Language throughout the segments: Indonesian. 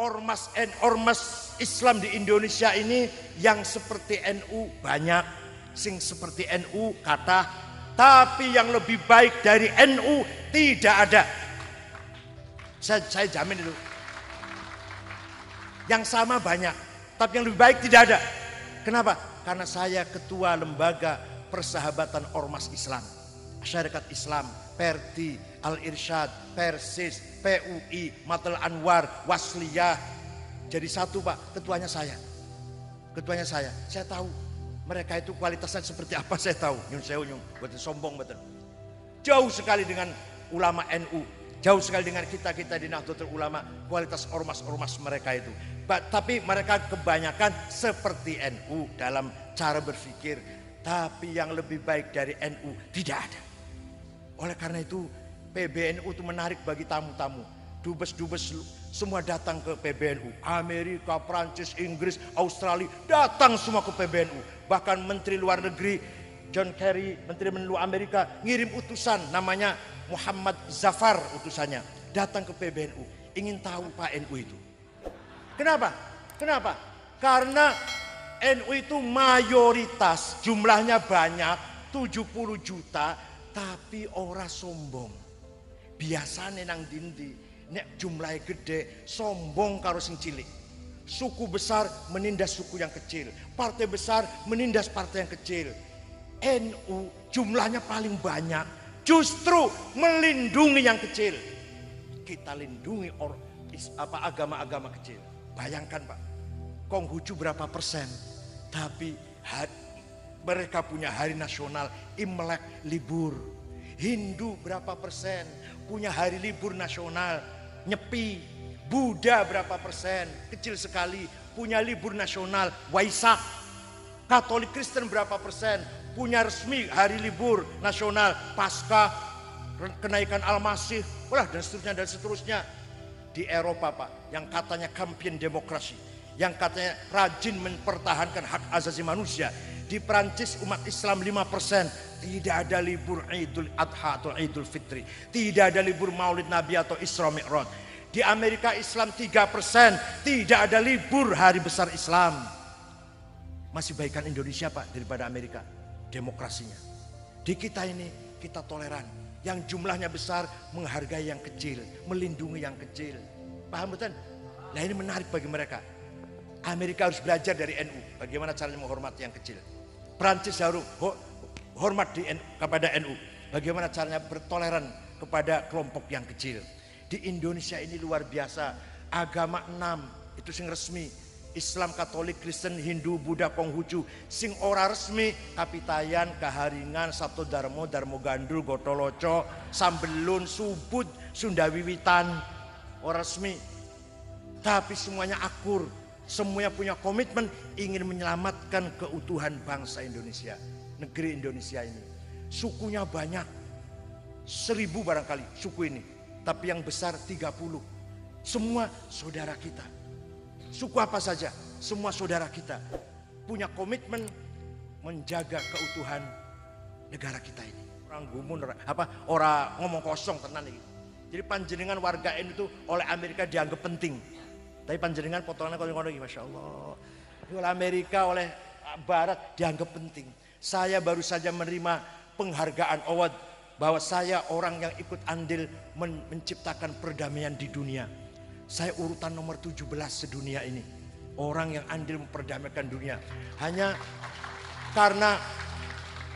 ormas Islam di Indonesia ini yang seperti NU banyak, sing seperti NU kata, tapi yang lebih baik dari NU tidak ada. Saya jamin itu. Yang sama banyak, tapi yang lebih baik tidak ada. Kenapa? Karena saya ketua lembaga persahabatan ormas Islam, Syarikat Islam, Perti, Al-Irsyad, Persis, PUI, Matul Anwar, Wasliyah. Jadi satu Pak, ketuanya saya. Ketuanya saya tahu mereka itu kualitasnya seperti apa, saya tahu. Nyun sewu nyun, betul sombong betul. Jauh sekali dengan ulama NU, jauh sekali dengan kita di Nahdlatul Ulama, kualitas ormas-ormas mereka itu. Tapi mereka kebanyakan seperti NU dalam cara berpikir. Tapi yang lebih baik dari NU tidak ada. Oleh karena itu PBNU itu menarik bagi tamu-tamu. Dubes-dubes semua datang ke PBNU. Amerika, Prancis, Inggris, Australia datang semua ke PBNU. Bahkan Menteri Luar Negeri John Kerry, Menteri Luar Amerika ngirim utusan namanya Muhammad Zafar, utusannya datang ke PBNU. Ingin tahu Pak NU itu. Kenapa? Karena NU itu mayoritas, jumlahnya banyak, 70 juta, tapi ora sombong. Biasane nang dindi, nek jumlahnya gede, sombong karo sing cilik. Suku besar menindas suku yang kecil, partai besar menindas partai yang kecil. NU jumlahnya paling banyak, justru melindungi yang kecil. Kita lindungi agama-agama kecil. Bayangkan Pak, Konghucu berapa persen, tapi mereka punya hari nasional, Imlek libur. Hindu berapa persen, punya hari libur nasional, Nyepi. Buddha berapa persen, kecil sekali, punya libur nasional, Waisak. Katolik Kristen berapa persen, punya resmi hari libur nasional, Paskah, kenaikan Al-Masih, dan seterusnya. Di Eropa Pak, yang katanya kampion demokrasi, yang katanya rajin mempertahankan hak asasi manusia. Di Prancis umat Islam 5%, tidak ada libur Idul Adha atau Idul Fitri, tidak ada libur Maulid Nabi atau Isra Mi'raj. Di Amerika Islam 3%, tidak ada libur hari besar Islam. Masih baikkan Indonesia Pak daripada Amerika demokrasinya. Di kita ini kita toleran. Yang jumlahnya besar menghargai yang kecil, melindungi yang kecil. Paham betul? Nah ini menarik bagi mereka. Amerika harus belajar dari NU, bagaimana caranya menghormati yang kecil. Prancis harus hormat kepada NU, bagaimana caranya bertoleran kepada kelompok yang kecil. Di Indonesia ini luar biasa, agama 6 itu sing resmi. Islam, Katolik, Kristen, Hindu, Buddha, Konghucu. Sing ora resmi, Kapitayan, Kaharingan, Sabto Darmo, Darmo Gandul, Gotoloco, Sambelun, Subud, Sunda Wiwitan. Ora resmi. Tapi semuanya akur. Semuanya punya komitmen ingin menyelamatkan keutuhan bangsa Indonesia. Negeri Indonesia ini. Sukunya banyak. 1000 barangkali suku ini. Tapi yang besar 30. Semua saudara kita. Suku apa saja, semua saudara kita punya komitmen menjaga keutuhan negara kita ini. Orang gumun, orang ngomong kosong tenan ini. Jadi panjenengan warga NU itu oleh Amerika dianggap penting. Tapi panjenengan potongannya kalau Masya Allah. Oleh Amerika, oleh Barat dianggap penting. Saya baru saja menerima penghargaan award bahwa saya orang yang ikut andil menciptakan perdamaian di dunia. Saya urutan nomor 17 sedunia ini. Orang yang andil memperdamaikan dunia. Hanya karena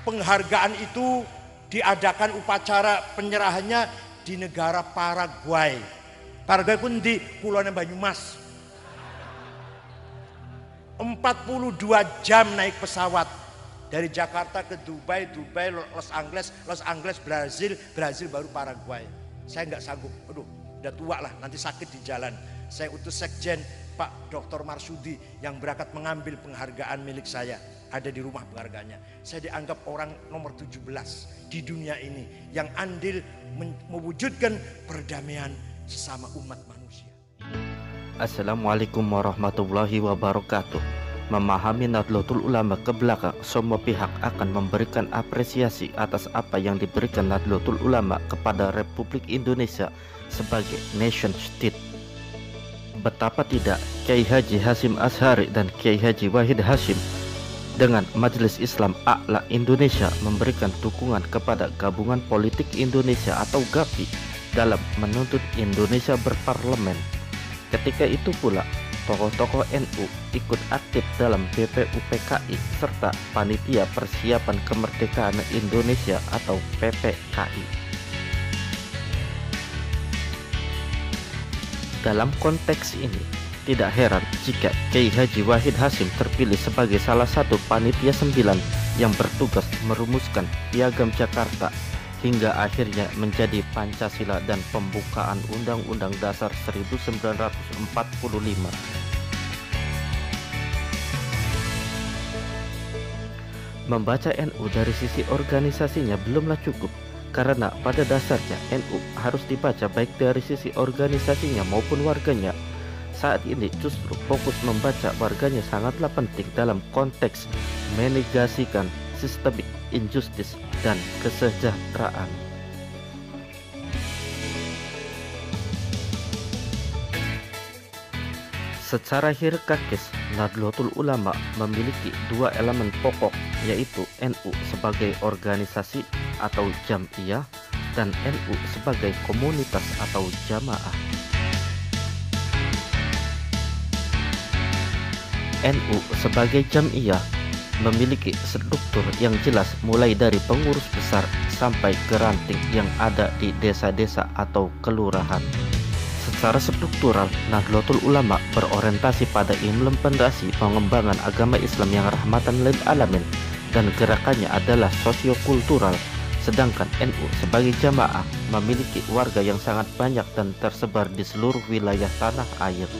penghargaan itu diadakan upacara penyerahannya di negara Paraguay. Paraguay pun di Pulauan Banyumas. 42 jam naik pesawat. Dari Jakarta ke Dubai, Los Angeles, Brazil baru Paraguay. Saya nggak sanggup. Aduh. Udah tua lah, nanti sakit di jalan. Saya utus sekjen Pak Dr. Marsudi yang berangkat mengambil penghargaan milik saya. Ada di rumah penghargaannya. Saya dianggap orang nomor 17 di dunia ini yang andil mewujudkan perdamaian sesama umat manusia. Assalamualaikum warahmatullahi wabarakatuh. Memahami Nahdlatul Ulama ke belakang, semua pihak akan memberikan apresiasi atas apa yang diberikan Nahdlatul Ulama kepada Republik Indonesia sebagai nation state. betapa tidak Kiai Haji Hasyim Asy'ari dan Kiai Haji Wahid Hasyim dengan Majelis Islam A'la Indonesia memberikan dukungan kepada Gabungan Politik Indonesia atau GAPI dalam menuntut Indonesia berparlemen. Ketika itu pula, tokoh-tokoh NU ikut aktif dalam BPUPKI serta Panitia Persiapan Kemerdekaan Indonesia atau PPKI. Dalam konteks ini, tidak heran jika Kiai Haji Wahid Hasyim terpilih sebagai salah satu panitia 9 yang bertugas merumuskan Piagam Jakarta hingga akhirnya menjadi Pancasila dan pembukaan Undang-Undang Dasar 1945. Membaca NU dari sisi organisasinya belumlah cukup, karena pada dasarnya NU harus dibaca baik dari sisi organisasinya maupun warganya. Saat ini justru fokus membaca warganya sangatlah penting dalam konteks menegasikan systemic injustice dan kesejahteraan. Secara hierarkis, Nahdlatul Ulama memiliki dua elemen pokok, yaitu NU sebagai organisasi atau jam'iyah dan NU sebagai komunitas atau jamaah. NU sebagai jam'iyah memiliki struktur yang jelas mulai dari pengurus besar sampai ke ranting yang ada di desa-desa atau kelurahan. Secara struktural, Nahdlatul Ulama berorientasi pada implementasi pengembangan agama Islam yang rahmatan lil alamin dan gerakannya adalah sosiokultural, sedangkan NU sebagai jamaah memiliki warga yang sangat banyak dan tersebar di seluruh wilayah tanah air.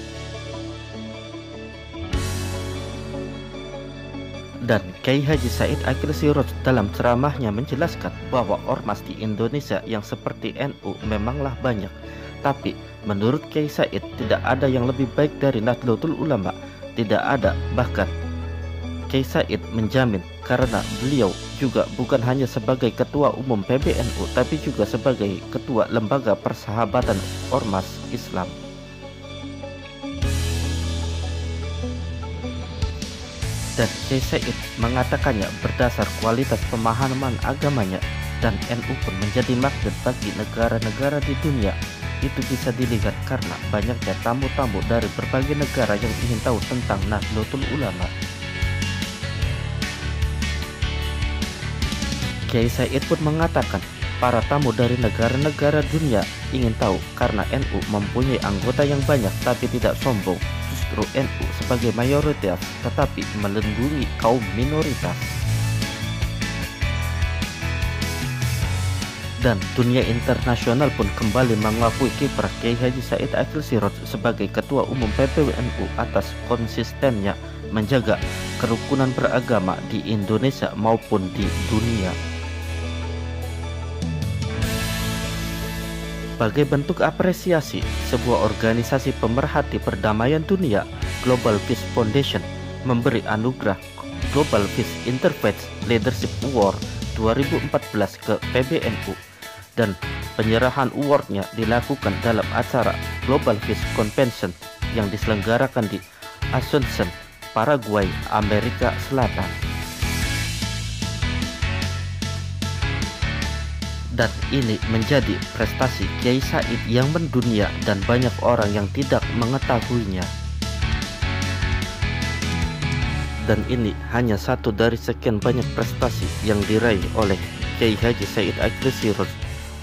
Dan Kiai Haji Said Akil Siraj dalam ceramahnya menjelaskan bahwa ormas di Indonesia yang seperti NU memanglah banyak, tapi menurut Kiai Said tidak ada yang lebih baik dari Nahdlatul Ulama, tidak ada. Bahkan Kiai Said menjamin karena beliau juga bukan hanya sebagai ketua umum PBNU tapi juga sebagai ketua lembaga persahabatan ormas Islam. Dan Kiai Said mengatakannya berdasar kualitas pemahaman agamanya, dan NU pun menjadi magnet bagi negara-negara di dunia. Itu bisa dilihat karena banyaknya tamu-tamu dari berbagai negara yang ingin tahu tentang Nahdlatul Ulama. Kiai Said pun mengatakan para tamu dari negara-negara dunia ingin tahu karena NU mempunyai anggota yang banyak tapi tidak sombong. Justru NU sebagai mayoritas tetapi melindungi kaum minoritas. Dan dunia internasional pun kembali mengakui kiprah Kiai Haji Said Akil Siraj sebagai ketua umum PBNU atas konsistennya menjaga kerukunan beragama di Indonesia maupun di dunia. Sebagai bentuk apresiasi, sebuah organisasi pemerhati perdamaian dunia, Global Peace Foundation, memberi anugerah Global Peace Interfaith Leadership Award 2014 ke PBNU, dan penyerahan awardnya dilakukan dalam acara Global Peace Convention yang diselenggarakan di Asunción, Paraguay, Amerika Selatan. Dan ini menjadi prestasi Kiai Said yang mendunia dan banyak orang yang tidak mengetahuinya. Dan ini hanya satu dari sekian banyak prestasi yang diraih oleh Kiai Haji Said Akil Siraj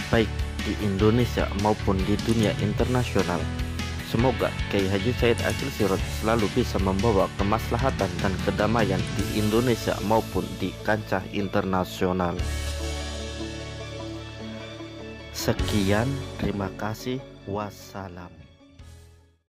baik di Indonesia maupun di dunia internasional. Semoga Kiai Haji Said Akil Siraj selalu bisa membawa kemaslahatan dan kedamaian di Indonesia maupun di kancah internasional. Sekian, terima kasih, wassalam.